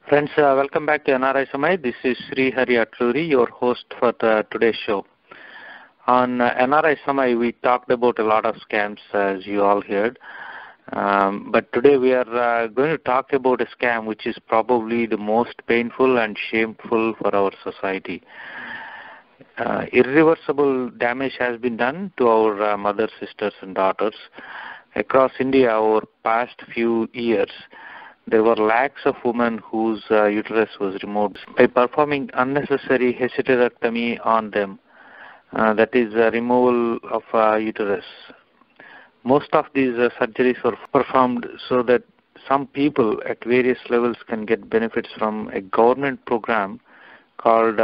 Friends, welcome back to NRISamay. This is Sri Hari Atluri, your host for today's show. On NRISamay, we talked about a lot of scams, as you all heard. But today we are going to talk about a scam which is probably the most painful and shameful for our society. Irreversible damage has been done to our mothers, sisters, and daughters. Across India over past few years, there were lakhs of women whose uterus was removed by performing unnecessary hysterectomy on them, that is, removal of uterus. Most of these surgeries were performed so that some people at various levels can get benefits from a government program called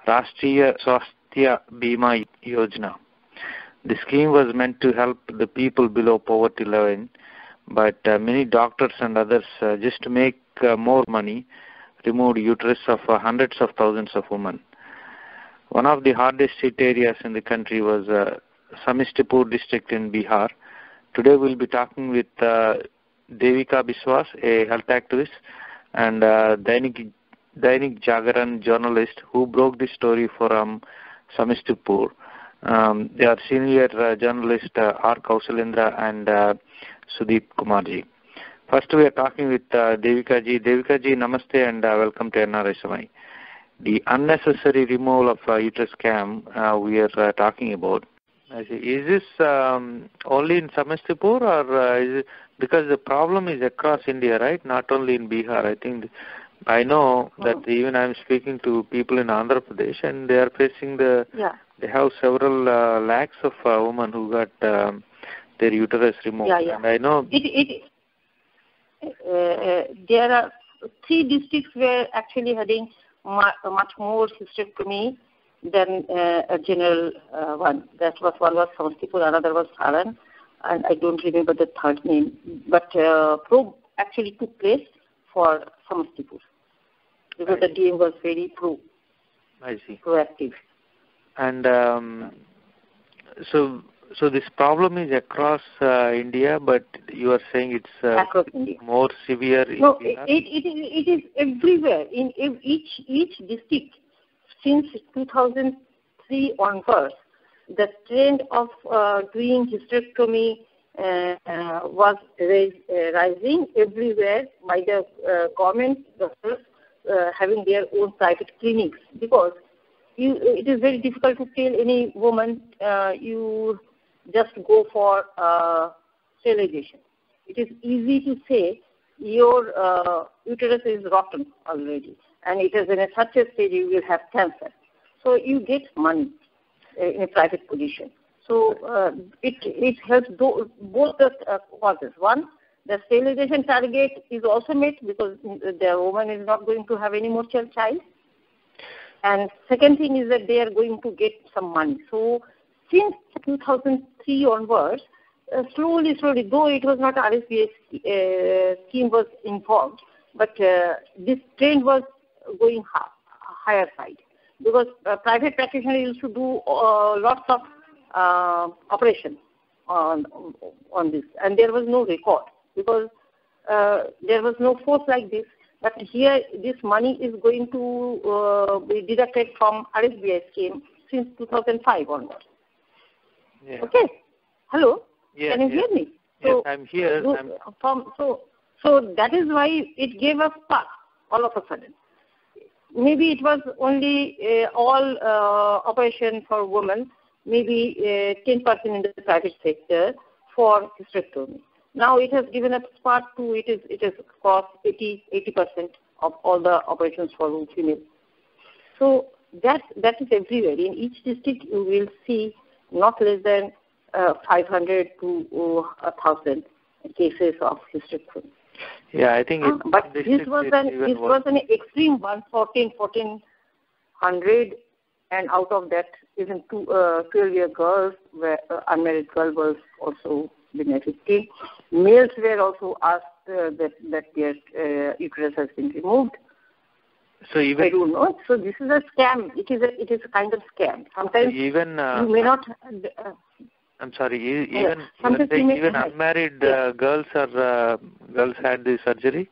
Rashtriya Swasthya Bima Yojana. The scheme was meant to help the people below poverty line, but many doctors and others, just to make more money, removed uterus of hundreds of thousands of women. One of the hardest hit areas in the country was Samastipur district in Bihar. Today we'll be talking with Devika Biswas, a health activist, and Dainik Jagran journalist who broke this story from Samastipur. They are senior journalist R. Kausalendra and Sudeep Kumarji. First, we are talking with Devika ji. Devika ji, namaste and welcome to NRISamay. The unnecessary removal of uterus scam we are talking about. Is this only in Samastipur or is it, because the problem is across India, right? Not only in Bihar. I know that even I am speaking to people in Andhra Pradesh and they are facing they have several lakhs of women who got their uterus removed. And I know there are 3 districts where actually having much more hysterectomy than a general one. One was Samastipur, another was Saran, and I don't remember the third name. But probe actually took place for Samastipur because the DM was very proactive. And so this problem is across India, but you are saying it's more severe in Bihar? It is everywhere. In each district, since 2003 onwards, the trend of doing hysterectomy was rising everywhere by the government doctors having their own private clinics, because it is very difficult to tell any woman you just go for sterilization. It is easy to say your uterus is rotten already and it is in such a stage you will have cancer. So you get money in a private position. So it helps both the causes. One, the sterilization target is also met because the woman is not going to have any more child. And second thing is that they are going to get some money. So since 2003 onwards, slowly, though it was not RSBA scheme was involved, but this trend was going higher side, because private practitioners used to do lots of operations on this, and there was no record because there was no force like this. But here, this money is going to be deducted from RSBI scheme since 2005 onwards. Yeah. Okay. Hello. Yes, Can you hear me? Yes, I'm here. So that is why it gave us spark all of a sudden. Maybe it was only all operation for women, maybe 10% in the private sector for hysterectomy. Now it has given a spark to it has cost 80% of all the operations for female. So that is everywhere. In each district you will see not less than 500 to 1,000 cases of hysterectomy. Yeah, I think but this was an extreme one, 1,400, and out of that even 12-year girls, unmarried girl was also benefiting. Males were also asked that their uterus has been removed. So even I don't know. So this is a scam. It is a kind of scam. Sometimes even you may not. I'm sorry. Even unmarried girls had the surgery.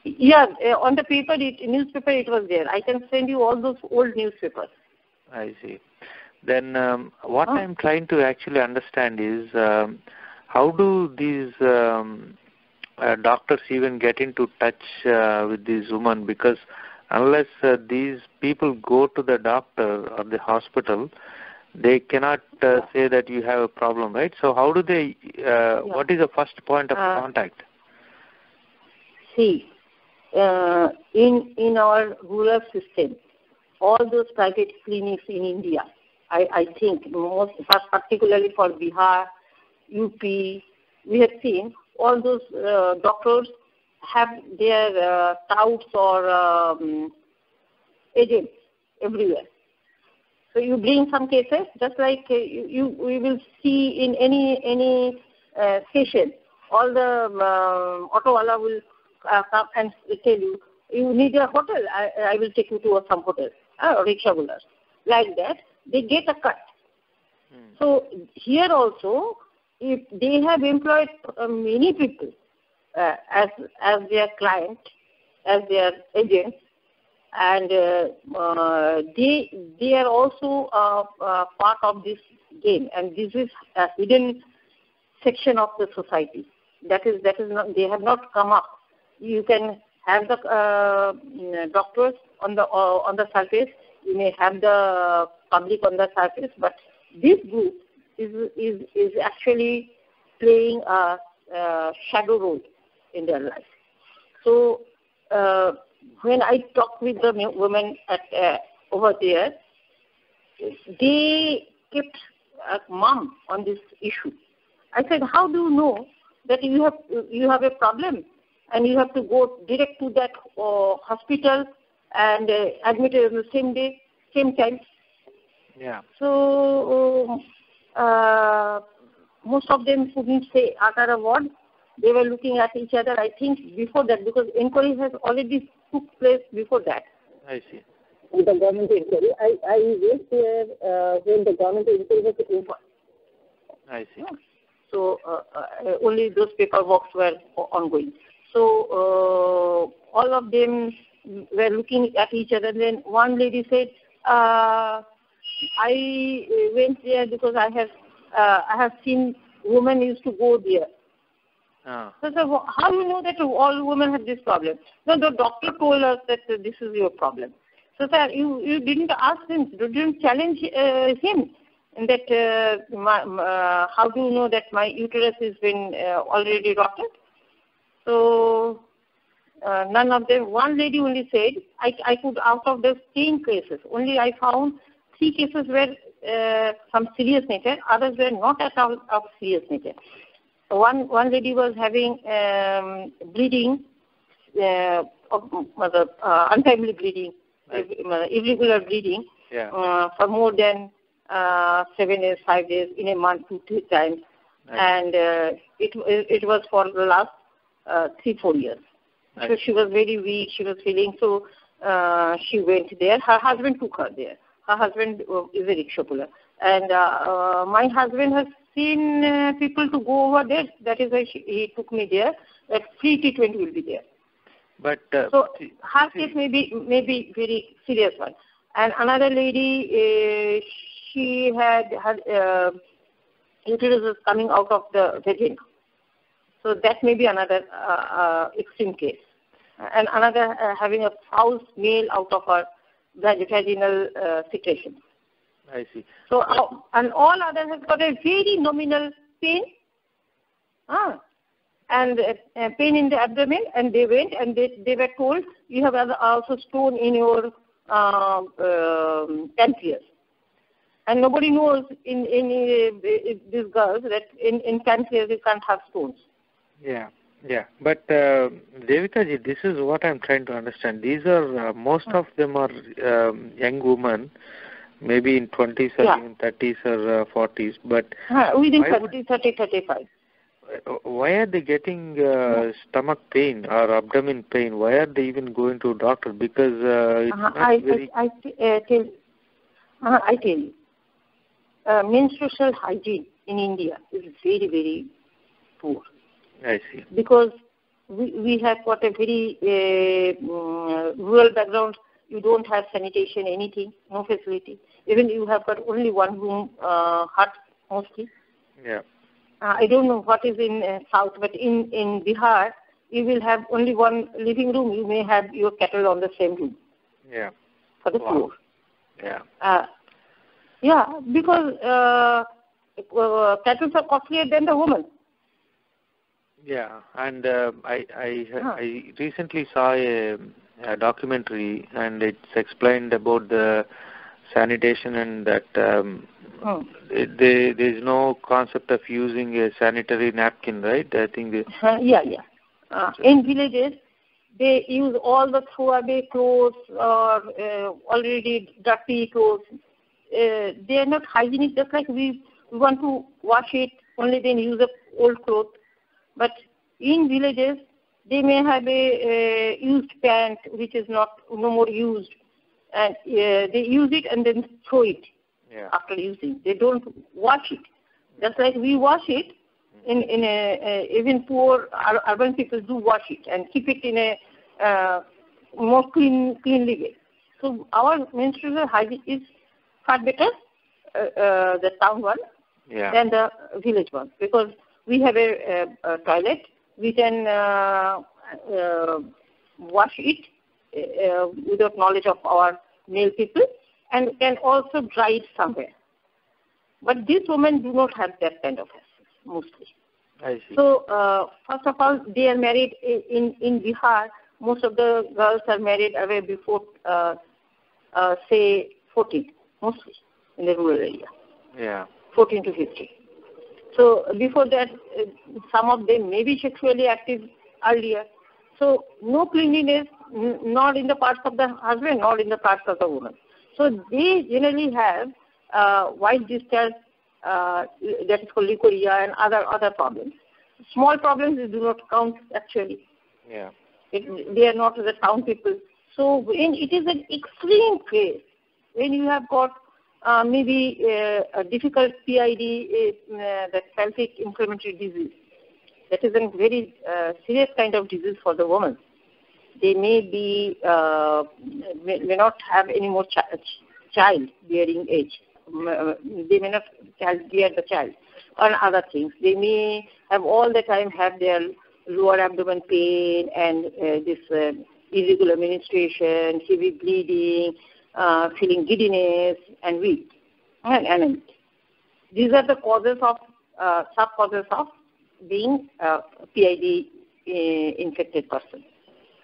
Yeah, on the paper, newspaper, it was there. I can send you all those old newspapers. I see. Then what I'm trying to actually understand is how do these doctors even get into touch with these women? Because unless these people go to the doctor or the hospital, they cannot say that you have a problem, right? So how do they, what is the first point of contact? See, in our rural system, all those private clinics in India, I think, most particularly for Bihar, UP, we have seen all those doctors have their touts or agents everywhere. So you bring some cases, just like we will see in any station, all the auto wala will come and tell you, you need a hotel, I will take you to some hotel, or rickshaw pullers. Like that, they get a cut. So here also, if they have employed many people as their client, as their agents, and they are also part of this game, and this is a hidden section of the society. That is not, they have not come up. You can have the doctors on the surface. You may have the public on the surface, but this group is actually playing a shadow role in their life. So when I talk with the women over there, they kept mum on this issue. I said, how do you know that you have a problem and you have to go direct to that hospital and admitted on the same day, same time? Yeah. So most of them couldn't say utter a word. They were looking at each other, I think, before that, because inquiry has already took place before that. I see. With the government inquiry. I was there when the government inquiry was over. I see. So only those paperwork were ongoing. So all of them were looking at each other. Then one lady said, I went there because I have seen women used to go there. So I said, well, how do you know that all women have this problem? No, the doctor told us that this is your problem. So sir, you didn't ask him, you didn't challenge him, and that how do you know that my uterus has been already rotted? So none of them. One lady only said, I could, out of the 10 cases, only I found 3 cases were some serious nature, others were not at all of serious nature. One lady was having bleeding, untimely bleeding, irregular bleeding for more than 7 days, 5 days, in a month, 2 times, and it was for the last 3-4 years. So she was very weak. She was feeling so. She went there. Her husband took her there. Her husband is a rickshaw puller, and my husband has seen people to go over there. That is why he took me there. That free treatment will be there. But so her case may be very serious one. And another lady, she had uterus coming out of the vagina. So that may be another extreme case. And another having a foul smell out of her vaginal secretion. I see. So, and all others have got a very nominal pain, and pain in the abdomen, and they went and they were told, you have also stone in your pancreas. And nobody knows in these girls that in pancreas you can't have stones. Yeah. But Devika ji, this is what I'm trying to understand. These are, most of them are young women, maybe in 20s or even 30s or 40s. But within 30, 35. Why are they getting stomach pain or abdomen pain? Why are they even going to a doctor? Because it's not very... I tell you, menstrual hygiene in India is very, very poor. I see. Because we have got a very rural background. You don't have sanitation, anything, no facility. Even you have got only one room hut mostly. Yeah. I don't know what is in south, but in Bihar, you will have only one living room. You may have your cattle on the same room. Yeah. For the floor. Yeah. Because cattle are costlier than the woman. Yeah, and I recently saw a documentary, and it's explained about the sanitation and that there is no concept of using a sanitary napkin, right? I think. In villages, they use all the throwaway clothes or already dirty clothes. They are not hygienic. Just like we want to wash it, only then use up old clothes. But in villages, they may have a used pant which is no more used, and they use it and then throw it after using. They don't wash it. Just like we wash it, even poor urban people do wash it and keep it in a more cleanly way. So our menstrual hygiene is far better, the town one, than the village one, because we have a toilet. We can wash it without knowledge of our male people, and can also dry it somewhere. But these women do not have that kind of access, mostly. I see. So, first of all, they are married in Bihar. Most of the girls are married away before, say, 14, mostly in the rural area. Yeah. 14 to 15. So before that, some of them may be sexually active earlier. So no cleanliness, not in the parts of the husband, not in the parts of the woman. So they generally have white discharge, that is called leukorrhea, and other problems. Small problems do not count actually. Yeah. They are not the town people. So when it is an extreme case, when you have got maybe a difficult PID, that pelvic inflammatory disease. That is a very serious kind of disease for the woman. They may may not have any more child-bearing age. They may not bear the child, or other things. They may have all the time have their lower abdomen pain and this irregular menstruation, heavy bleeding, feeling giddiness and weak and anemic. These are the causes of sub-causes of being PID infected person.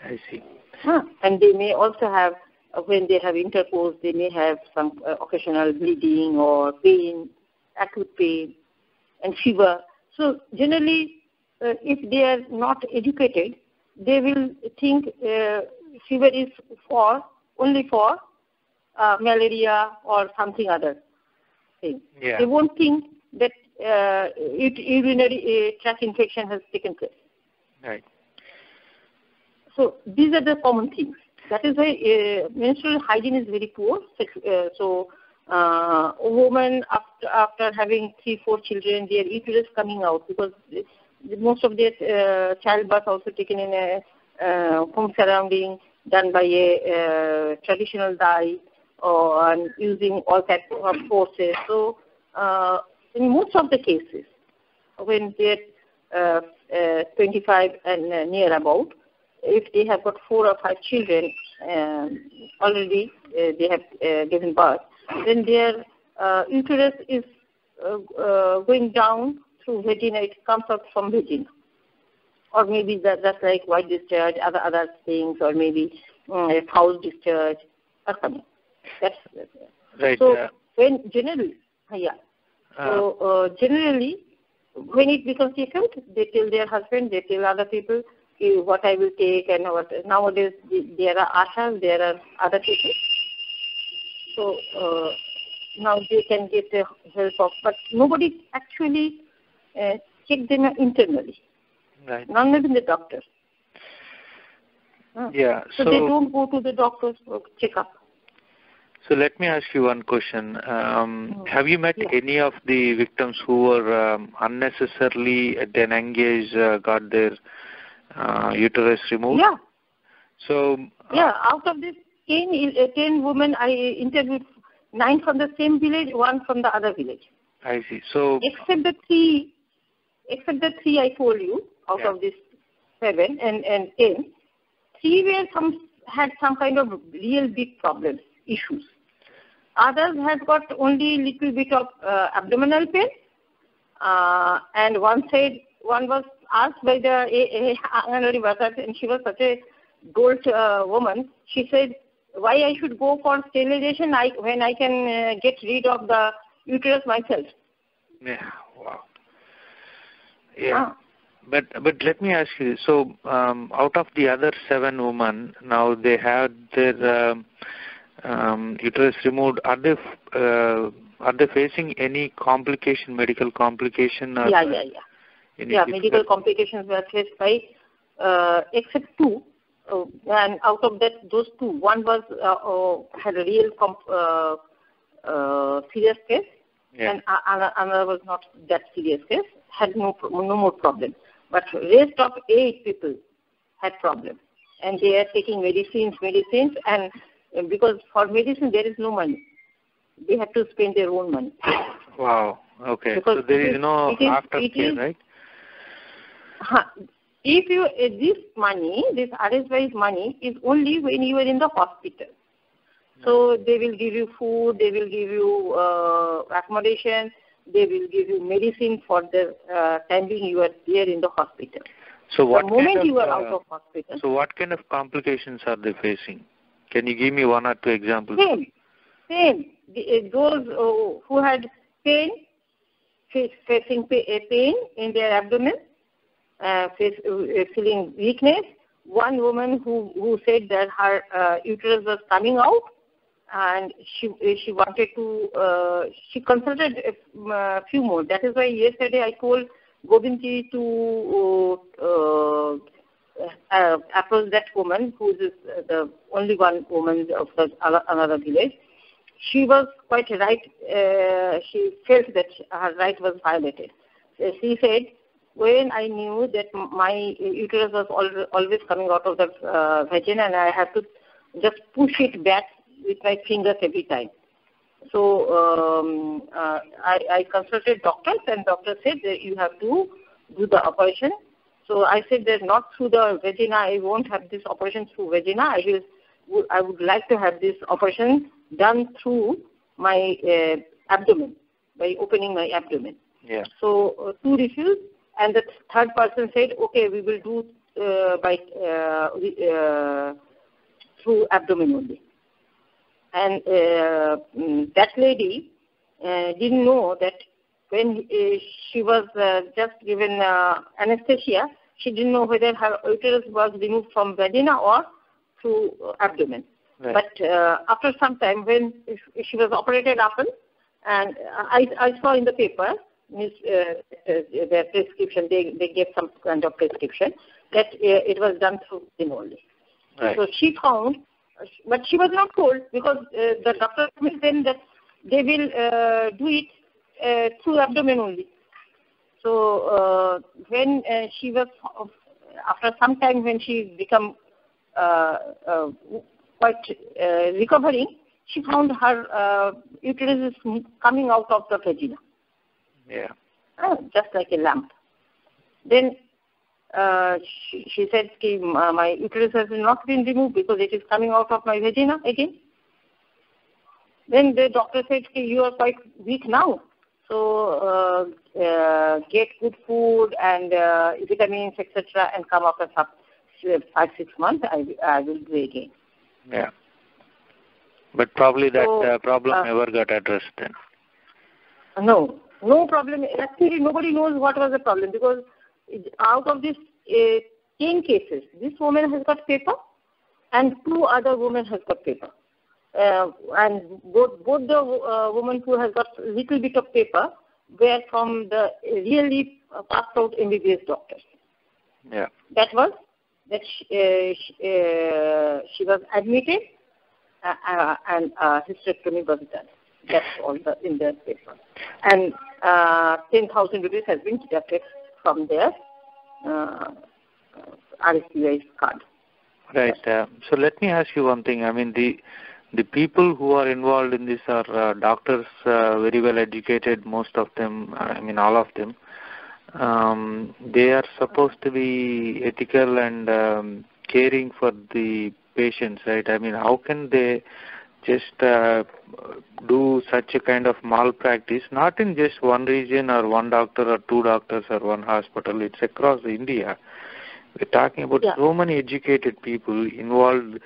I see. And they may also have, when they have intercourse, they may have some occasional bleeding or pain, acute pain, and fever. So generally, if they are not educated, they will think fever is only for malaria or something other thing. Yeah. They won't think that urinary tract infection has taken place. Right. So these are the common things. That is why menstrual hygiene is very poor. So a woman after having 3-4 children, their uterus coming out, because most of their childbirth also taken in a home surrounding, done by a traditional dye or using all types of forces. So in most of the cases, when they're 25 and near about, if they have got 4 or 5 children already, they have given birth, then their uterus is going down through vagina. It comes out from vagina, or maybe that's like white discharge, other things, or maybe foul discharge are coming. That's right. So when generally, generally, when it becomes acute, they tell their husband, they tell other people what I will take, and what. Nowadays there are ashas, there are other people. So now they can get the help of, but nobody actually check them internally. Right. Not even the doctor. Yeah. So they don't go to the doctors for check-up. So let me ask you one question. Have you met any of the victims who were unnecessarily at an young age got their uterus removed? Yeah. So out of this 10 women, I interviewed 9 from the same village, 1 from the other village. I see. So except the three I told you out of this 7 and 10, 3 had some kind of real big problems, issues. Others had got only little bit of abdominal pain, and one was asked by the Anganwadi worker, and she was such a dolt woman. She said, "Why I should go for sterilization when I can get rid of the uterus myself?" Yeah. Wow. Yeah. But let me ask you. So out of the other 7 women, now they had their uterus removed. Are they facing any medical complication? Yeah. Medical complications were faced by except 2, and out of those 2, one was had a real serious case, and another was not that serious case, had no more problem. But rest of 8 people had problem, and they are taking medicines, and because for medicine there is no money, they have to spend their own money. Wow. Okay. Because so there is no aftercare, right? If this RSY's money is only when you are in the hospital. So they will give you food, they will give you accommodation, they will give you medicine for the time being you are there in the hospital. So what the moment you are out of hospital. So what kind of complications are they facing? Can you give me 1 or 2 examples? Same. Those who had pain, facing pain in their abdomen, feeling weakness. One woman who said that her uterus was coming out, and she wanted to, she consulted a few more. That is why yesterday I told Govindji to approach that woman, who is the only one woman of another village. She was quite right. She felt that her right was violated. She said, when I knew that my uterus was always coming out of the vagina, and I have to just push it back with my fingers every time. So I consulted doctors, and doctor said that you have to do the operation. So I said that not through the vagina. I won't have this operation through vagina. I would like to have this operation done through my abdomen, by opening my abdomen. Yeah. So 2 refused, and the third person said, okay, we will do through abdomen only. And that lady didn't know that when she was just given anesthesia, she didn't know whether her uterus was removed from vagina or through abdomen. Right. But after some time, when she was operated upon, and I saw in the paper, their prescription, they gave some kind of prescription, that it was done through him only. Right. So she found, but she was not told, because the doctor told them that they will do it through abdomen only. So when she was, after some time when she become quite recovering, she found her uterus is coming out of the vagina. Yeah. Just like a lamp. Then she said, my uterus has not been removed because it is coming out of my vagina again. Then the doctor said, you are quite weak now. So get good food and vitamins, etc., and come after 5-6 months, I will do again. Yeah. But probably that problem never got addressed then. No problem. Actually, nobody knows what was the problem, because out of these 10 cases, this woman has got paper and 2 other women has got paper. And both the woman who has got a little bit of paper were from the really passed out MBBS doctors. Yeah. That was that she was admitted and hysterectomy was done. That's all in the paper. And 10,000 rupees has been deducted from their RSUI card. Right. So let me ask you one thing. I mean, the people who are involved in this are doctors, very well educated, most of them, I mean all of them. They are supposed to be ethical and caring for the patients, right? I mean, how can they just do such a kind of malpractice, not in just one region or one doctor or two doctors or one hospital, it's across India. We're talking about so many educated people involved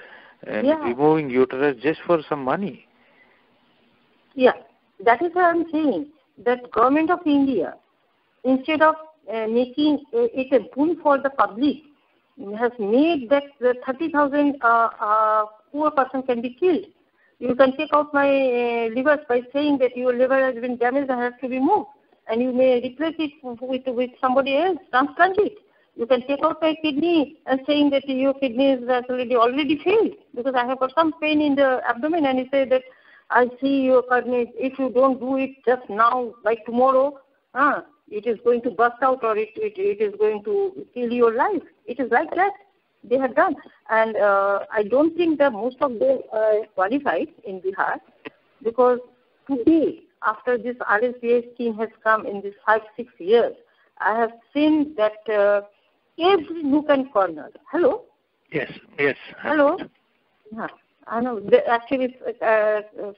in removing uterus just for some money. Yeah, that is what I'm saying. That government of India, instead of making it a boon for the public, has made that the 30,000 poor person can be killed. You can take out my liver by saying that your liver has been damaged and has to be moved, and you may replace it with somebody else, transplant it. You can take out my kidney and saying that your kidney is already failed because I have got some pain in the abdomen, and you say that I see your kidney, if you don't do it just now, by tomorrow, it is going to burst out or it is going to kill your life. It is like that. They have done. And I don't think that most of them are qualified in Bihar, because today, after this RSUI scheme has come in these 5-6 years, I have seen that every nook and corner. Hello? Yes. Hello? Yeah, I know. Actually,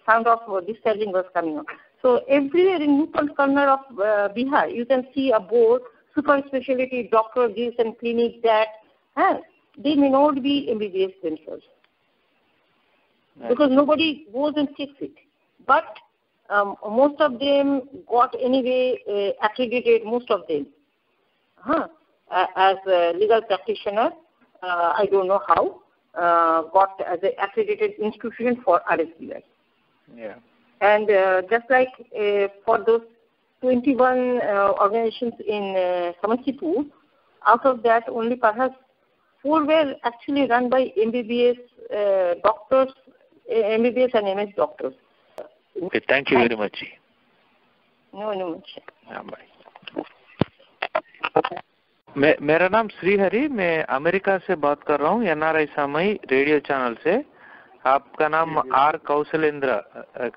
sound of discharging was coming on. So everywhere in nook and corner of Bihar, you can see a board, super specialty doctor this and clinic that. They may not be MBBS themselves, because nobody goes and checks it. But most of them got anyway accredited, most of them. As a legal practitioner, I don't know how, got as an accredited institution for RSUI. Yeah. And just like for those 21 organizations in Samastipur, out of that only perhaps 4 were actually run by MBBS doctors, MBBS and MS doctors. Okay, thank you very much. No. Bye. मेरा नाम श्री हरि, मैं America से बात कर रहा हूँ, NRISamay radio channel से. आपका नाम आर कौशलेंद्र,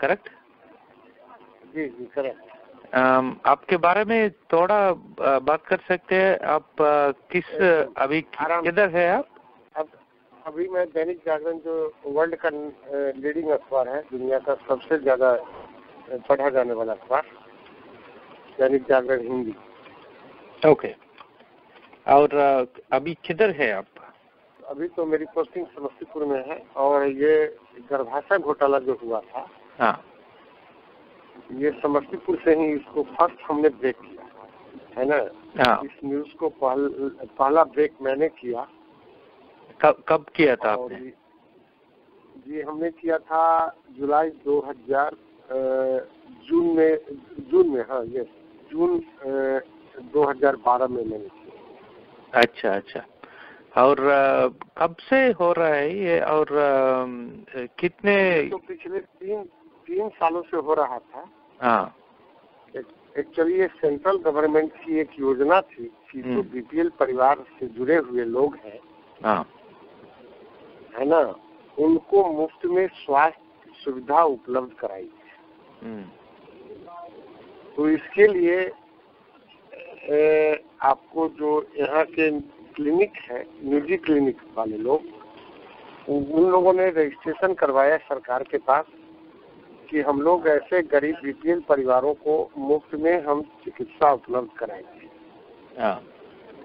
करेक्ट? जी करेक्ट. आपके बारे में थोड़ा बात कर सकते हैं? आप अभी किधर है आप? अभी मैं दैनिक जागरण, जो वर्ल्ड का लीडिंग अखबार है, दुनिया का सबसे ज्यादा पढ़ा जाने वाला अखबार, दैनिक जागरण हिंदी. ओके. और अभी किधर है आप? अभी तो मेरी पोस्टिंग समस्तीपुर में है, और ये गर्भाशय घोटाला जो हुआ था, ये समस्तीपुर से ही इसको फर्स्ट हमने ब्रेक किया है ना. इस न्यूज को पहला ब्रेक मैंने किया. कब किया था आपने? जी हमने किया था जुलाई 2000 जून में जून 2012 में मैंने किया. अच्छा. और कब से हो रहा है ये, और कितने? तो पिछले 3 सालों से हो रहा था. एक्चुअली ये सेंट्रल गवर्नमेंट की एक योजना थी कि जो बीपीएल परिवार से जुड़े हुए लोग हैं, है ना, उनको मुफ्त में स्वास्थ्य सुविधा उपलब्ध कराई. तो इसके लिए आपको जो यहाँ के क्लिनिक है, निजी क्लिनिक वाले लोग, उन लोगों ने रजिस्ट्रेशन करवाया सरकार के पास कि हम लोग ऐसे गरीब बीपीएल परिवारों को मुफ्त में हम चिकित्सा उपलब्ध कराएंगे.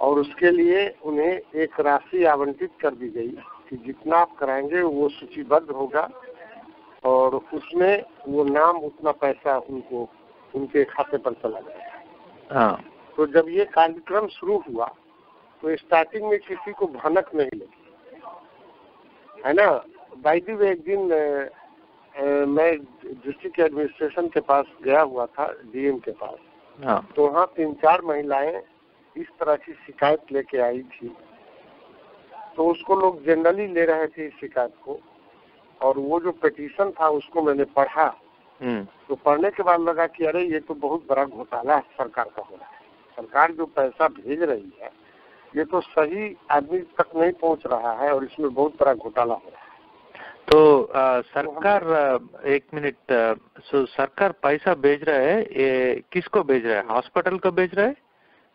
और उसके लिए उन्हें एक राशि आवंटित कर दी गई कि जितना आप कराएंगे वो सूचीबद्ध होगा, और उसमें वो नाम उतना पैसा उनको उनके खाते पर चला जाएगा. तो जब ये कार्यक्रम शुरू हुआ तो स्टार्टिंग में किसी को भनक नहीं लगी, है ना. बाय द वे, एक दिन मैं डिस्ट्रिक्ट एडमिनिस्ट्रेशन के पास गया हुआ था, डीएम के पास. तो वहाँ 3-4 महिलाएं इस तरह की शिकायत लेके आई थी. तो उसको लोग जनरली ले रहे थे इस शिकायत को, और वो जो पिटीशन था उसको मैंने पढ़ा. तो पढ़ने के बाद लगा कि अरे ये तो बहुत बड़ा घोटाला सरकार का हो रहा है. सरकार जो पैसा भेज रही है ये तो सही आदमी तक नहीं पहुंच रहा है और इसमें बहुत बड़ा घोटाला हो रहा है। तो सरकार, एक मिनट, सरकार पैसा भेज रहा है, ये किसको भेज रहा है? हॉस्पिटल को भेज रहा है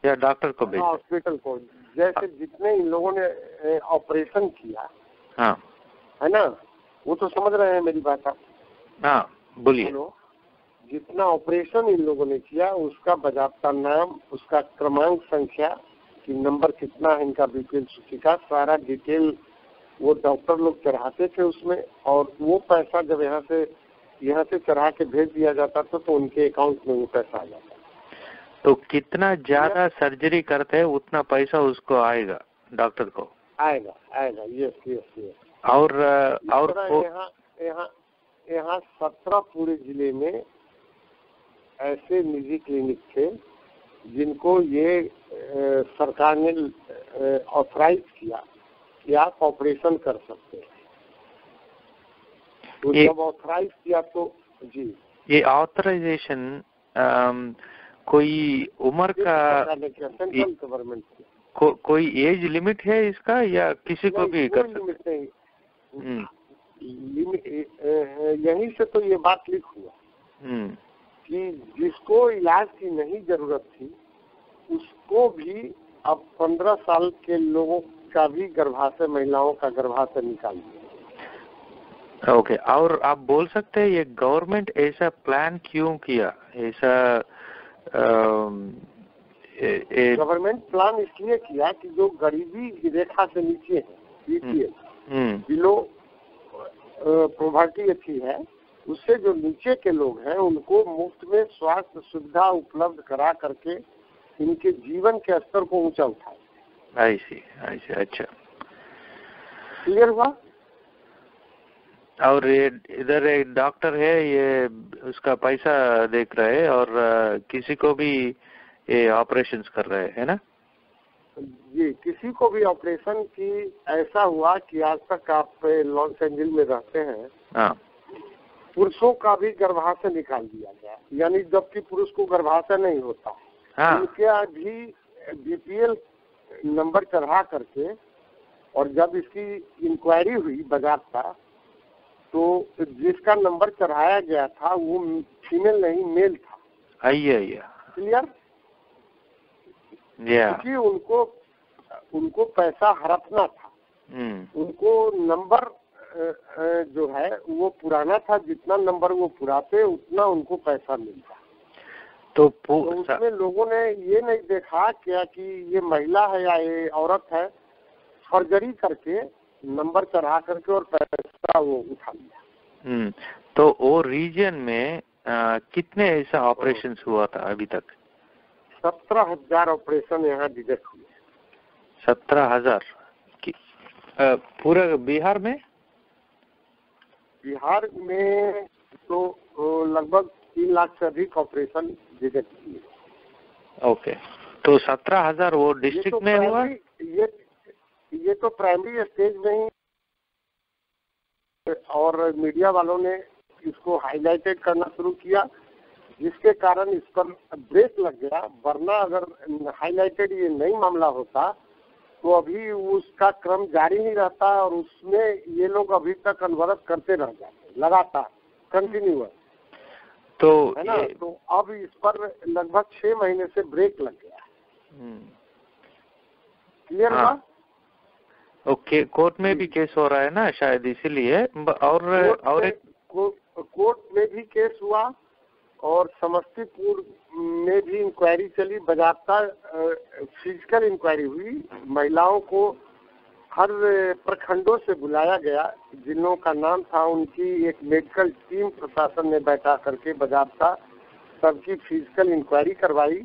या डॉक्टर को भेज रहा है? हॉस्पिटल को। जैसे जितने इन लोगों ने ऑपरेशन किया, हाँ है ना, वो तो समझ रहे हैं मेरी बात आप? हाँ बोलिए। जितना ऑपरेशन इन लोगों ने किया उसका बाजाबता नाम, उसका क्रमांक संख्या, कि नंबर कितना है इनका बीपीएल सूची का, सारा डिटेल वो डॉक्टर लोग चढ़ाते थे उसमें, और वो पैसा जब यहाँ से चढ़ा के भेज दिया जाता था तो उनके अकाउंट में वो पैसा आ जाता। तो कितना ज्यादा सर्जरी करते हैं उतना पैसा उसको आएगा, डॉक्टर को आएगा। यस। और यहाँ 17 पूरे जिले में ऐसे निजी क्लिनिक थे जिनको ये सरकार ने ऑथराइज किया कि आप ऑपरेशन कर सकते हैं। तो जब ऑथराइज किया तो जी, ये ऑथराइजेशन कोई उम्र का, सेंट्रल गवर्नमेंट कोई एज लिमिट है इसका या किसी को भी कर सकते? यहीं से तो ये बात लीक हुआ कि जिसको इलाज की नहीं जरूरत थी उसको भी अब 15 साल के लोगों का भी गर्भाशय, महिलाओं का गर्भाशय निकाल दिया। ओके, और आप बोल सकते हैं ये गवर्नमेंट ऐसा प्लान क्यों किया? ऐसा गवर्नमेंट प्लान इसलिए किया कि जो गरीबी रेखा से नीचे है, बीपीएल बिलो पॉवर्टी अच्छी है, उससे जो नीचे के लोग हैं उनको मुफ्त में स्वास्थ्य सुविधा उपलब्ध करा करके इनके जीवन के स्तर को ऊंचा उठाए। आई सी, अच्छा, क्लियर हुआ? और ये इधर एक डॉक्टर है, ये उसका पैसा देख रहा है और किसी को भी ये ऑपरेशन कर रहे है ना? जी, किसी को भी ऑपरेशन की। ऐसा हुआ कि आज तक आप लॉस एंजल्स में रहते हैं, हाँ, पुरुषों का भी गर्भाशय निकाल दिया गया, यानी जबकि पुरुष को गर्भाशय नहीं होता, हाँ, उनके भी बीपीएल नंबर चढ़ा करके, और जब इसकी इंक्वायरी हुई बाजाबता, तो जिसका नंबर चढ़ाया गया था वो फीमेल नहीं मेल था। आइए क्लियर? क्योंकि उनको पैसा हड़पना था, उनको नंबर जो है वो पुराना था, जितना नंबर वो पुराते उतना उनको पैसा मिलता। तो उसमें लोगों ने ये नहीं देखा क्या कि ये महिला है या ये औरत है, सर्जरी करके नंबर चढ़ा करके और पैसा वो उठा लिया। तो वो रीजन में कितने ऐसा ऑपरेशन हुआ था अभी तक? 17,000 ऑपरेशन यहाँ डिटेक्ट हुए। 17,000 पूरे बिहार में? बिहार में तो लगभग 3 लाख से अधिक ऑपरेशन डिटेक्ट किए। ओके, तो 17,000 वो डिस्ट्रिक्ट में हुआ? ये तो प्राइमरी स्टेज में ही, और मीडिया वालों ने इसको हाईलाइटेड करना शुरू किया, जिसके कारण इस पर ब्रेक लग गया। वरना अगर हाईलाइटेड ये नहीं मामला होता तो अभी उसका क्रम जारी ही रहता और उसमें ये लोग अभी तक अनवरत करते रह जाते लगातार, कंटिन्यूअस, तो है ना। तो अब इस पर लगभग 6 महीने से ब्रेक लग गया। क्लियर हुआ? ओके, कोर्ट में भी केस हो रहा है ना शायद, इसीलिए। और कोर्ट में भी केस हुआ और समस्तीपुर में भी इंक्वायरी चली, बाजाबता फिजिकल इंक्वायरी हुई। महिलाओं को हर प्रखंडों से बुलाया गया, जिन लोगों का नाम था उनकी एक मेडिकल टीम प्रशासन ने बैठा करके बाजाबता सबकी फिजिकल इंक्वायरी करवाई,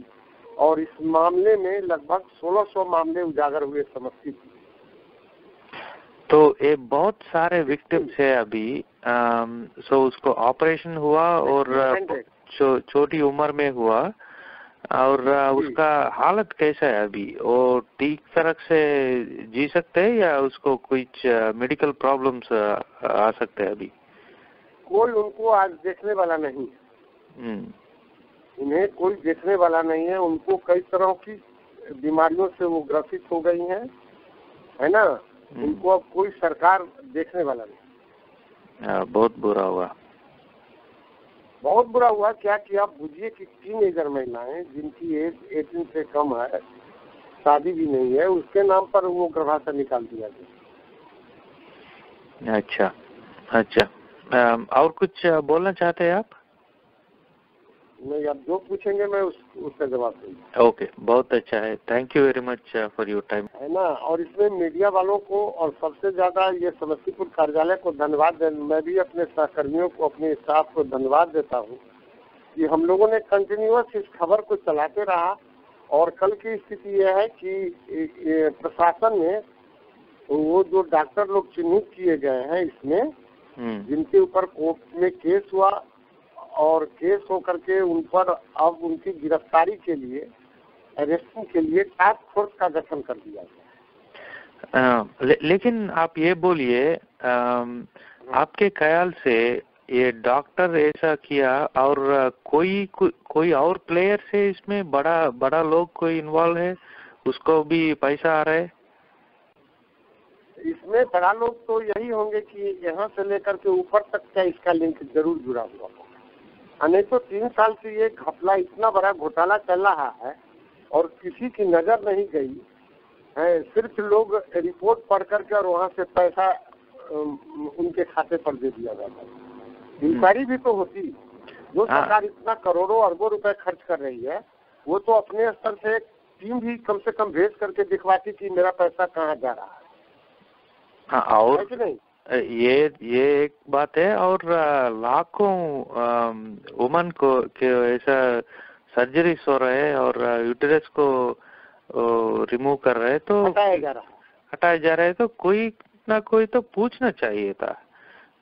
और इस मामले में लगभग 1600 मामले उजागर हुए समस्तीपुर। तो ये बहुत सारे विक्टिम्स है अभी। सो उसको ऑपरेशन हुआ और छोटी उम्र में हुआ, और उसका हालत कैसा है अभी? वो ठीक तरह से जी सकते हैं या उसको कुछ मेडिकल प्रॉब्लम्स आ सकते हैं अभी? कोई उनको आज देखने वाला नहीं है, उन्हें कोई देखने वाला नहीं है। उनको कई तरह की बीमारियों से वो ग्रसित हो गई हैं, है ना, उनको अब कोई सरकार देखने वाला नहीं। बहुत बुरा हुआ, बहुत बुरा हुआ। क्या कि आप बुझिए कि टीनेजर महिलाएं जिनकी एज 18 से कम है, शादी भी नहीं है, उसके नाम पर वो गर्भाशय निकाल दिया गया। अच्छा अच्छा, और कुछ बोलना चाहते हैं आप? नहीं, आप जो पूछेंगे मैं उसका जवाब दूंगा। ओके, बहुत अच्छा है, thank you very much for your time, है ना। और इसमें मीडिया वालों को और सबसे ज्यादा ये समस्तीपुर कार्यालय को धन्यवाद मैं भी अपने सहकर्मियों को, अपने स्टाफ को धन्यवाद देता हूँ कि हम लोगों ने कंटिन्यूअस इस खबर को चलाते रहा। और कल की स्थिति यह है कि प्रशासन ने वो जो डॉक्टर लोग चिन्हित किए गए हैं इसमें, जिनके ऊपर कोर्ट में केस हुआ और केस होकर के उन पर अब उनकी गिरफ्तारी के लिए, अरेस्टिंग के लिए टास्क फोर्स का गठन कर दिया गया। लेकिन आप ये बोलिए, आपके ख्याल से ये डॉक्टर ऐसा किया और कोई और प्लेयर है इसमें, बड़ा लोग कोई इन्वॉल्व है, उसको भी पैसा आ रहा है? इसमें बड़ा लोग तो यही होंगे कि यहाँ से लेकर के ऊपर तक का इसका लिंक जरूर जुड़ा हुआ होगा। नहीं तो 3 साल से ये घपला, इतना बड़ा घोटाला चल रहा है और किसी की नजर नहीं गई है। सिर्फ लोग रिपोर्ट पढ़ करके और वहाँ से पैसा उनके खाते पर दे दिया जाता है। इंक्वायरी भी तो होती। जो सरकार इतना करोड़ों अरबों रुपए खर्च कर रही है, वो तो अपने स्तर से टीम भी कम से कम भेज करके दिखवाती कि मेरा पैसा कहाँ जा रहा है। हाँ, और नहीं, ये एक बात है। और लाखों वुमन को ऐसा सर्जरीज हो रहे हैं और यूटेरस को रिमूव कर रहे हैं, तो हटाया जा रहा है, तो कोई ना कोई तो पूछना चाहिए था,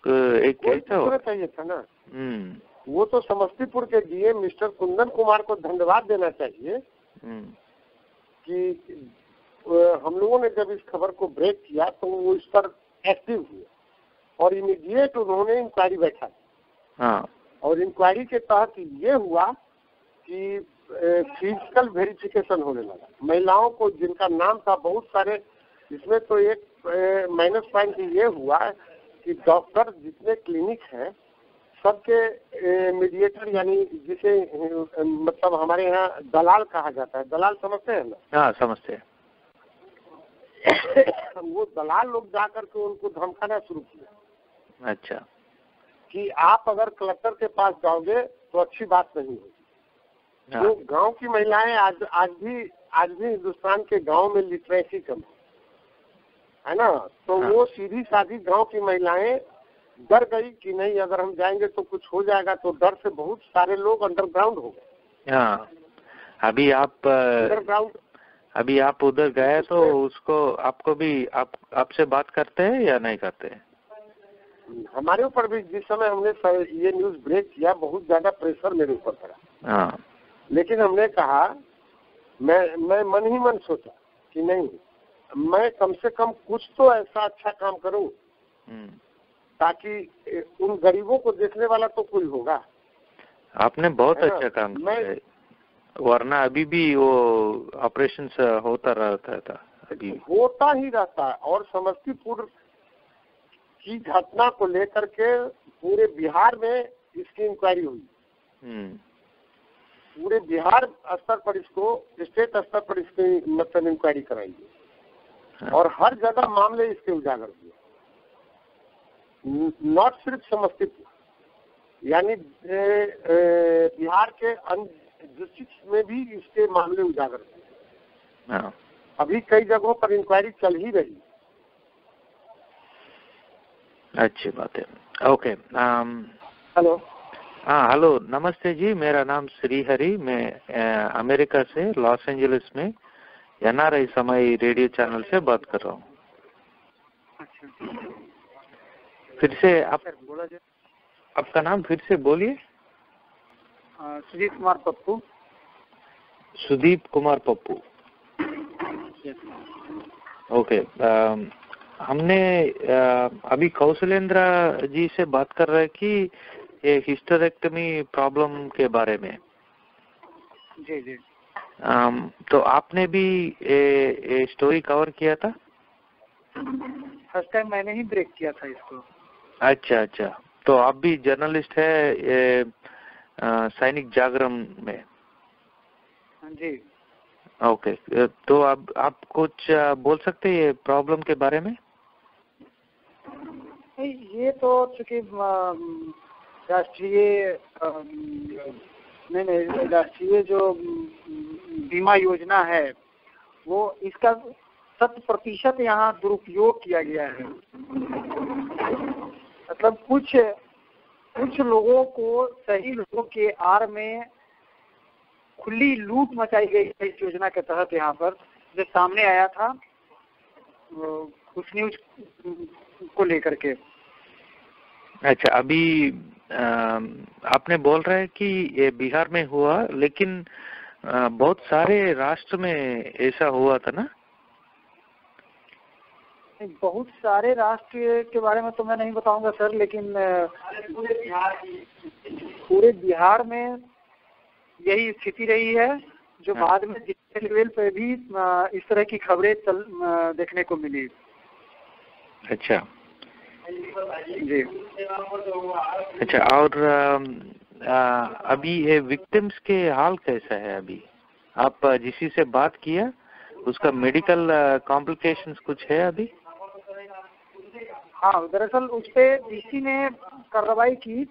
एक पूछना चाहिए था ना। वो तो समस्तीपुर के डीएम मिस्टर कुंदन कुमार को धन्यवाद देना चाहिए कि हम लोगों ने जब इस खबर को ब्रेक किया तो वो इस पर एक्टिव हुए और इमीडिएट उन्होंने इंक्वायरी बैठा। हाँ। और इंक्वायरी के तहत ये हुआ कि फिजिकल वेरिफिकेशन होने लगा। महिलाओं को जिनका नाम था बहुत सारे, इसमें तो एक माइनस पॉइंट ये हुआ कि डॉक्टर जितने क्लिनिक हैं सबके मीडिएटर, यानी जिसे मतलब हमारे यहाँ दलाल कहा जाता है, दलाल समझते हैं ना? हाँ, समझते हैं। वो दलाल लोग जाकर के उनको धमकाना शुरू किया। अच्छा। कि आप अगर कलेक्टर के पास जाओगे तो अच्छी बात नहीं होगी। जो गांव की महिलाएं आज भी हिंदुस्तान के गांव में लिटरेसी कम है ना, तो वो सीधी साधी गांव की महिलाएं डर गई कि नहीं, अगर हम जाएंगे तो कुछ हो जाएगा, तो डर से बहुत सारे लोग अंडरग्राउंड हो गए। हाँ, अभी आप उधर गए तो उसको आपको भी आपसे बात करते हैं या नहीं करते हैं? हमारे ऊपर भी जिस समय हमने ये न्यूज ब्रेक किया, बहुत ज्यादा प्रेशर मेरे ऊपर पड़ा। हाँ। लेकिन हमने कहा, मैं मन ही मन सोचा कि नहीं, मैं कम से कम कुछ तो ऐसा अच्छा काम करूं ताकि उन गरीबों को देखने वाला तो कोई होगा। आपने बहुत अच्छा काम किया, वरना अभी भी वो ऑपरेशन होता रहता था, अभी होता ही रहता है। और समस्तीपुर की घटना को लेकर के पूरे बिहार में इसकी इंक्वायरी हुई। पूरे बिहार स्तर पर इसको, स्टेट स्तर पर इसकी मतलब इंक्वायरी कराई गई। और हर जगह मामले इसके उजागर हुए, नॉट सिर्फ समस्तीपुर, यानी बिहार के अन्य डिस्ट्रिक्ट में भी इसके मामले उजागर हुए। अभी कई जगहों पर इंक्वायरी चल ही रही। अच्छी बात है। ओके। हेलो। हाँ, हेलो, नमस्ते जी, मेरा नाम श्री हरि, मैं अमेरिका से लॉस एंजलिस में NRISamay रेडियो चैनल से बात कर रहा हूँ। फिर से आप आपका नाम फिर से बोलिए। सुदीप कुमार पप्पू। सुदीप कुमार पप्पू। ओके। हमने अभी कौशलेंद्र जी से बात कर रहे हैं कि ये हिस्टेरेक्टमी प्रॉब्लम के बारे में। जी जी। तो आपने भी ये स्टोरी कवर किया था? फर्स्ट टाइम मैंने ही ब्रेक किया था इसको। अच्छा अच्छा, तो आप भी जर्नलिस्ट है दैनिक जागरण में? हाँ जी। ओके, तो अब आप कुछ बोल सकते हैं ये प्रॉब्लम के बारे में? ये तो चूंकि राष्ट्रीय राष्ट्रीय जो बीमा योजना है वो इसका 100% यहाँ दुरुपयोग किया गया है। मतलब कुछ लोगों को, सही लोगों के आड़ में खुली लूट मचाई गई है इस योजना के तहत। यहाँ पर जो सामने आया था उस न्यूज को लेकर के। अच्छा, अभी आपने बोल रहे हैं कि ये बिहार में हुआ, लेकिन बहुत सारे राष्ट्र में ऐसा हुआ था ना? बहुत सारे राष्ट्र के बारे में तो मैं नहीं बताऊंगा सर, लेकिन पूरे बिहार में यही स्थिति रही है, जो बाद में डिजिटल लेवल पे भी इस तरह की खबरें देखने को मिली। अच्छा जी। अच्छा, और अभी ये विक्टिम्स के हाल कैसा है अभी? आप जिसी से बात किया उसका मेडिकल कॉम्प्लिकेशंस कुछ है अभी? हाँ, दरअसल उस पे डीसी ने कार्रवाई की,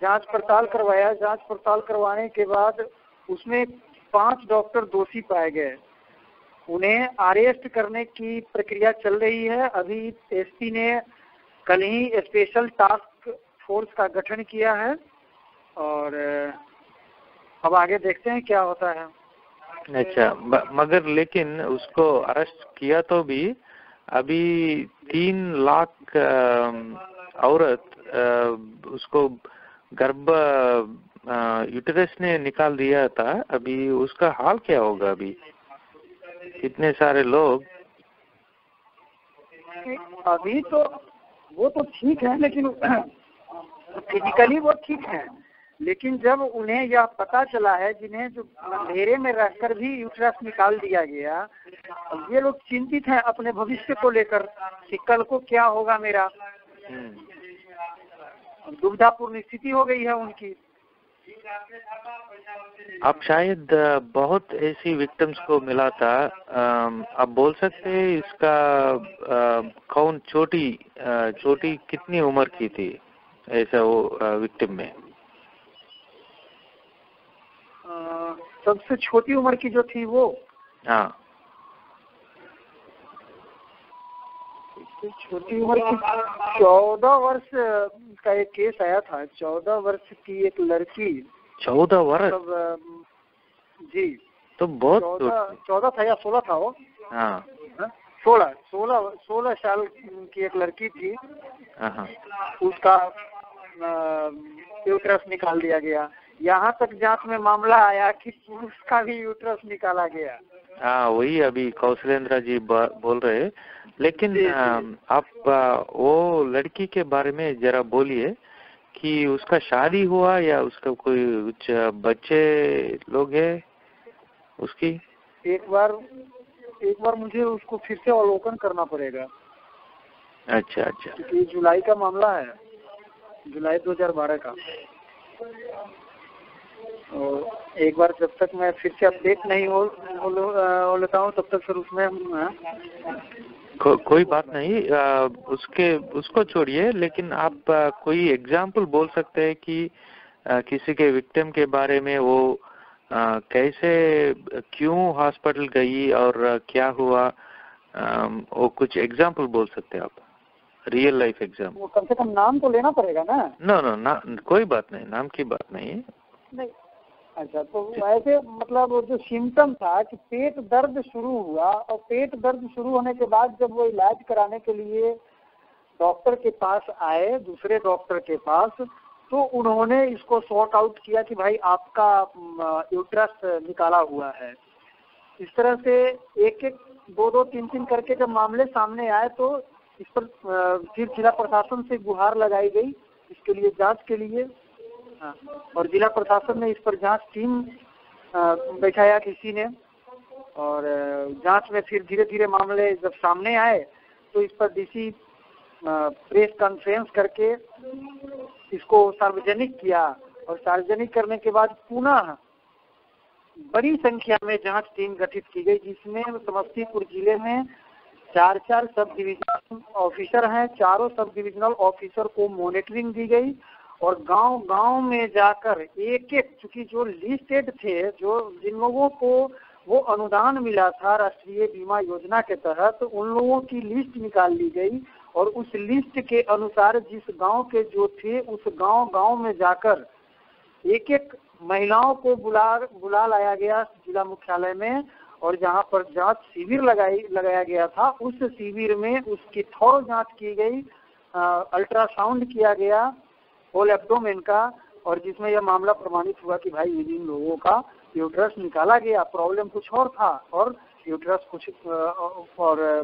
जांच पड़ताल करवाया। जांच पड़ताल करवाने के बाद उसमें 5 डॉक्टर दोषी पाए गए। उन्हें अरेस्ट करने की प्रक्रिया चल रही है। अभी एसपी ने कल ही स्पेशल टास्क फोर्स का गठन किया है और अब आगे देखते हैं क्या होता है। अच्छा, मगर लेकिन उसको अरेस्ट किया तो भी अभी 3 लाख औरत उसको गर्भ यूटरस ने निकाल दिया था। अभी उसका हाल क्या होगा? अभी कितने सारे लोग? अभी तो वो तो ठीक है, लेकिन फिजिकली वो ठीक है, लेकिन जब उन्हें यह पता चला है, जिन्हें जो अंधेरे में रहकर भी यूटरस निकाल दिया गया, ये लोग चिंतित हैं अपने भविष्य को लेकर कि कल को क्या होगा मेरा। दुविधापूर्ण स्थिति हो गई है उनकी। आप शायद बहुत ऐसी विक्टिम्स को मिला था, आप बोल सकते हैं इसका कौन छोटी कितनी उम्र की थी ऐसा वो विक्टिम में? सबसे छोटी उम्र की जो थी वो, हाँ, छोटी उम्र की 14 वर्ष का एक केस आया था। 14 वर्ष की एक लड़की। 14 वर्ष? जी, तो बहुत 14 था या 16 था वो? हाँ, 16 साल की एक लड़की थी। हाँ, उसका यूट्रस निकाल दिया गया। यहाँ तक जांच में मामला आया कि पुरुष का भी यूट्रस निकाला गया। हाँ, वही अभी कौशलेंद्र जी बोल रहे। लेकिन आप वो लड़की के बारे में जरा बोलिए कि उसका शादी हुआ या उसका कोई कुछ बच्चे लोग हैं उसकी? एक बार मुझे उसको फिर से अवलोकन करना पड़ेगा। अच्छा अच्छा, क्योंकि जुलाई का मामला है, जुलाई 2012 का। और एक बार जब तक मैं फिर से अपडेट नहीं हो लेता हूँ तब तक फिर उसमें कोई बात नहीं, उसको छोड़िए। लेकिन आप कोई एग्जाम्पल बोल सकते हैं कि किसी के विक्टिम के बारे में, वो कैसे क्यों हॉस्पिटल गई और क्या हुआ, वो कुछ एग्जाम्पल बोल सकते हैं आप? Real life example. वो कम से कम नाम तो लेना पड़ेगा ना? नो, कोई बात नहीं, नाम की बात नहीं। अच्छा, तो ऐसे मतलब जो सिम्टम था कि पेट दर्द शुरू हुआ, और पेट दर्द शुरू होने के बाद जब वो इलाज कराने के लिए डॉक्टर के पास आए, दूसरे डॉक्टर के पास, तो उन्होंने इसको सॉर्ट आउट किया कि भाई आपका यूट्रस निकाला हुआ है। इस तरह से एक 2-3 करके जब मामले सामने आए तो इस पर फिर जिला प्रशासन से गुहार लगाई गई इसके लिए, जांच के लिए। और जिला प्रशासन ने इस पर जांच टीम बैठाया किसी ने, और जांच में फिर धीरे धीरे मामले जब सामने आए तो इस पर डीसी प्रेस कॉन्फ्रेंस करके इसको सार्वजनिक किया, और सार्वजनिक करने के बाद पुनः बड़ी संख्या में जांच टीम गठित की गई, जिसमें समस्तीपुर जिले में 4 सब डिविजनल ऑफिसर हैं। चारों सब डिविजनल ऑफिसर को मॉनिटरिंग दी गई, और गांव गांव में जाकर एक एक, चूंकि जो लिस्टेड थे, जो जिन लोगों को वो अनुदान मिला था राष्ट्रीय बीमा योजना के तहत, उन लोगों की लिस्ट निकाल ली गई, और उस लिस्ट के अनुसार जिस गांव के जो थे उस गांव गांव में जाकर एक एक महिलाओं को बुला लाया गया जिला मुख्यालय में, और जहां पर जांच शिविर लगाया गया था, उस शिविर में उसकी थोड़ा जांच की गई, अल्ट्रासाउंड किया गया होल एब्डोमेन का, और जिसमें यह मामला प्रमाणित हुआ कि भाई इन लोगों का यूट्रस निकाला गया, प्रॉब्लम कुछ और था और यूट्रस कुछ और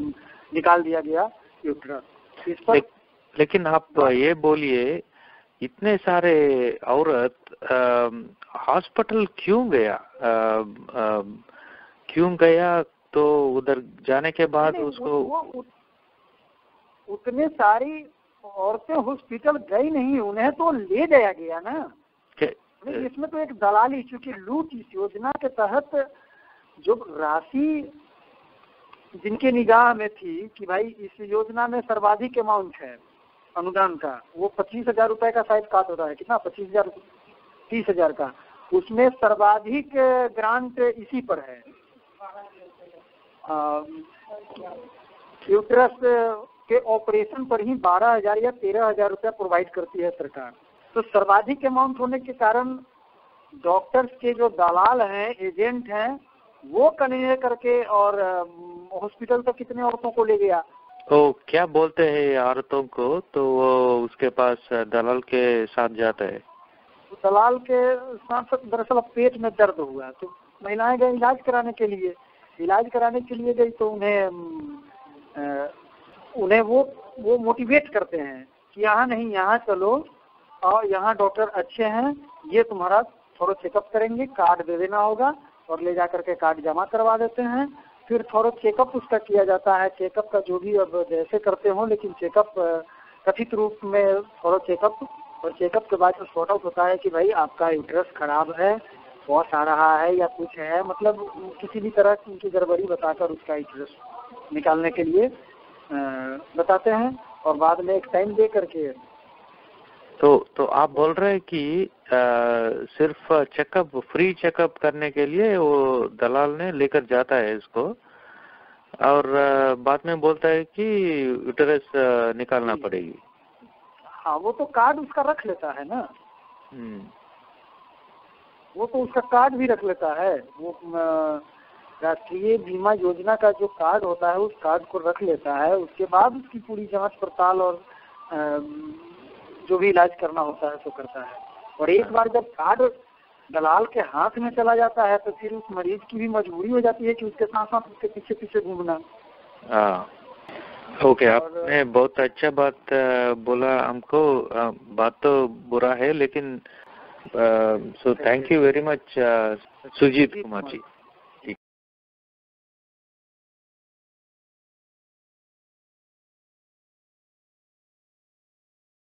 निकाल दिया गया यूट्रस। इस पर लेकिन आप ये बोलिए, इतने सारे औरत हॉस्पिटल क्यों गया? तो उधर जाने के बाद उसको उतने सारी औरतें हॉस्पिटल गई नहीं, उन्हें तो ले जाया गया ना। इसमें तो एक दलाली, चूंकि लूट इस योजना के तहत जो राशि जिनके निगाह में थी कि भाई इस योजना में सर्वाधिक अमाउंट है अनुदान का, वो 25,000 रुपए का शायद काट होता है, कितना 25,000 30,000 का, उसमें सर्वाधिक ग्रांट इसी पर है। यूट्रस के ऑपरेशन पर ही 12,000 या 13,000 रुपया प्रोवाइड करती है सरकार। तो सर्वाधिक अमाउंट होने के कारण डॉक्टर्स के जो दलाल हैं, एजेंट हैं, वो कन्वे करके और हॉस्पिटल तक कितने औरतों को ले गया। तो क्या बोलते हैं औरतों को, तो वो उसके पास दलाल के साथ जाता है। दलाल के साथ दरअसल पेट में दर्द हुआ तो महिलाएं गई इलाज कराने के लिए गई, तो उन्हें वो मोटिवेट करते हैं कि यहाँ नहीं, यहाँ चलो, और यहाँ डॉक्टर अच्छे हैं, ये तुम्हारा थोड़ा चेकअप करेंगे, कार्ड दे देना होगा, और ले जाकर के कार्ड जमा करवा देते हैं। फिर थोड़ा चेकअप उसका किया जाता है, चेकअप का जो भी अब जैसे करते हो, लेकिन चेकअप कथित रूप में थोड़ा चेकअप, और चेकअप के बाद जो सॉर्ट आउट होता है कि भाई आपका यूट्रस खराब है, बॉस आ रहा है या कुछ है, मतलब किसी भी तरह की गड़बड़ी बताकर उसका यूट्रस निकालने के लिए बताते हैं, और बाद में एक टाइम दे करके। तो आप बोल रहे हैं कि सिर्फ चेकअप, फ्री चेकअप करने के लिए वो दलाल ने लेकर जाता है इसको, और बाद में बोलता है कि यूट्रस निकालना पड़ेगी। हाँ, वो तो कार्ड उसका रख लेता है ना। वो तो उसका कार्ड भी रख लेता है, वो राष्ट्रीय बीमा योजना का जो कार्ड होता है उस कार्ड को रख लेता है। उसके बाद उसकी पूरी जांच पड़ताल और जो भी इलाज करना होता है तो करता है। और एक बार जब कार्ड दलाल के हाथ में चला जाता है तो फिर उस मरीज की भी मजबूरी हो जाती है कि उसके साथ साथ उसके पीछे पीछे घूमना। ओके, आपने बहुत अच्छा बात बोला हमको। बात तो बुरा है, लेकिन so thank you very much Sujeet Kumar ji.